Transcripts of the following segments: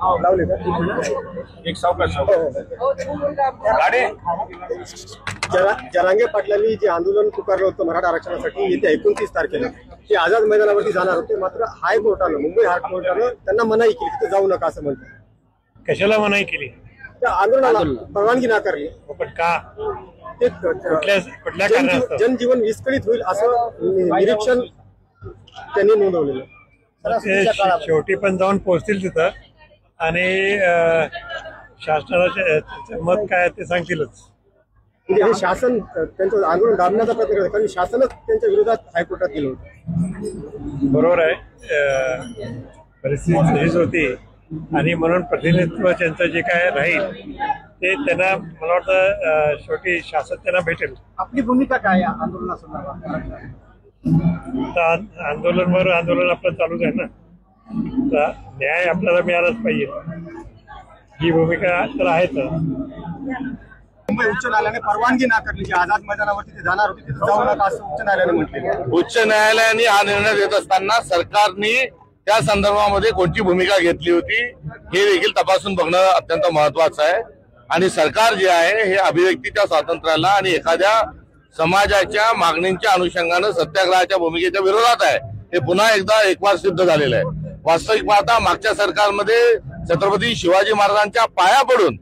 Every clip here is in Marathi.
लावले का एक सावकाश गाडी जरांगे पाटलांनी जे आंदोलन पुकारलं होतं मराठा आरक्षणासाठी येत्या 29 तारखेला ते आझाद मैदानावरती जाणार होते, मात्र हायकोर्टानं मुंबई हायकोर्टानं त्यांना मनाई केली, तिथे जाऊ नका असं म्हणतात। कशाला मनाई केली? त्या आंदोलनाला परवानगी नाकारली। पण का? ते कुठल्या कारणास्तव? जनजीवन विस्कळीत होईल असं निरीक्षण त्यांनी नोंदवलेलं। शेवटी पण जाऊन पोहोचतील तिथं आणि शासनाचे मत काय ते सांगतीलच। म्हणजे हे शासन त्यांचं आंदोलन दाबण्याचा प्रयत्न करत, कारण शासनच त्यांच्या विरोधात हायकोर्टात गेलं होतं। बरोबर आहे, परिस्थिती हीच होती आणि म्हणून प्रतिनिधित्व त्यांचं जे काय राहील ते त्यांना, मला वाटतं शेवटी शासन त्यांना भेटेल। आपली भूमिका काय आंदोलनासंदर्भात? आंदोलन आपलं चालूच आहे ना, तर न्याय आपल्याला मिळालाच पाहिजे, ही भूमिका तर आहेच। मुंबई उच्च न्यायालयाने परवानगी नाकारली, जी आझाद मैदानावरती ते जाणार होते तिथे जाऊ नका असं उच्च न्यायालयाने म्हटले। उच्च न्यायालयाने हा निर्णय देत असताना सरकारने त्या संदर्भामध्ये कोणती भूमिका घेतली होती हे देखील तपासून बघणं अत्यंत महत्वाचं आहे। आणि सरकार जे आहे हे अभिव्यक्तीच्या स्वातंत्र्याला आणि एखाद्या समाजाच्या मागणींच्या अनुषंगानं सत्याग्रहाच्या भूमिकेच्या विरोधात आहे, हे पुन्हा एकदा एकवार सिद्ध झालेलं आहे। वास्तविक पाहता मागच्या सरकारमध्ये छत्रपती शिवाजी महाराजांच्या पाया पडून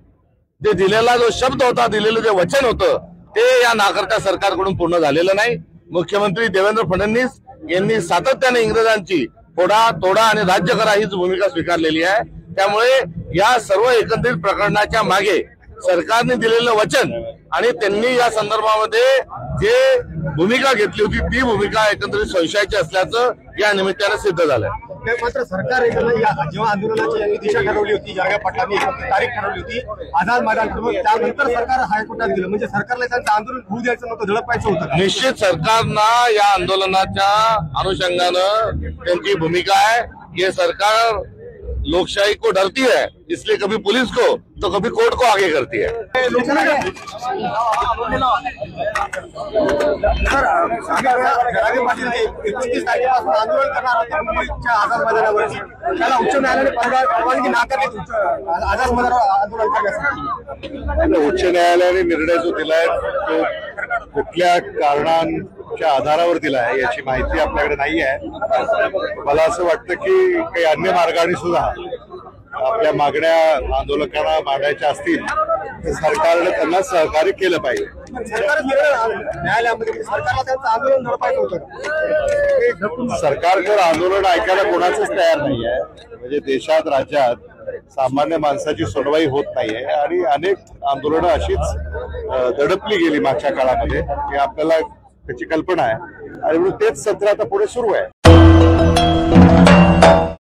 जे दिलेला जो शब्द होता, दिलेलं जे वचन होतं, ते या नाकर्त्या सरकारकडून पूर्ण झालेलं नाही। मुख्यमंत्री देवेंद्र फडणवीस यांनी सातत्याने इंग्रजांची फोडा तोडा आणि राज्य करा हीच भूमिका स्वीकारलेली आहे। त्यामुळे या सर्व एकंदरीत प्रकरणाच्या मागे सरकारने दिलेलं वचन आणि त्यांनी या संदर्भामध्ये जे भूमिका घेतली होती ती भूमिका एकंदरीत संशयाची असल्याचं या निमित्ताने सिद्ध झालंय। मात्र सरकार जेव्हा आंदोलनाची यांनी दिशा ठरवली होती, जरांगे पाटलांनी तारीख ठरवली होती आझाद मैदान, त्यानंतर सरकार हायकोर्टात गेलं, म्हणजे सरकारला त्यांचं आंदोलन होऊ द्यायचं नव्हतं, झडपायचं होतं। निश्चित सरकारनं या आंदोलनाच्या अनुषंगानं त्यांची भूमिका आहे। ये सरकार लोकशाही को डरती है, इसलिए कभी पुलिस को तो कभी कोर्ट को आगे करती है। जरांगे पाटील 29 तारखेपासून आंदोलन करणार होते मुंबईच्या आझाद मैदानावरती, त्याला उच्च न्यायालयाने परवानगी नाकारली आझाद मैदानावर आंदोलन करण्यासाठी। उच्च न्यायालयाने निर्णय जो दिलाय तो कुठल्या कारणांच्या आधारावर दिला आहे याची माहिती आपल्याकडे नाही आहे। मला असं वाटतं की काही अन्य मार्गाने सुद्धा आपल्या मागण्या आंदोलकांना मांडायच्या असतील तर सरकारने त्यांना सहकार्य केलं पाहिजे। न्यायालयामध्ये सरकारला त्यांचं आंदोलन झडपायचं होतं। सरकार जर आंदोलन ऐकायला कोणाचंच तयार नाही आहे, म्हणजे देशात राज्यात सामान्य माणसाची सुनवाई होत नाहीये आणि अनेक आंदोलनं अशीच दडपली गेली मागच्या काळामध्ये, हे आपल्याला त्याची कल्पना आहे आणि म्हणून तेच सत्र आता पुढे सुरू आहे।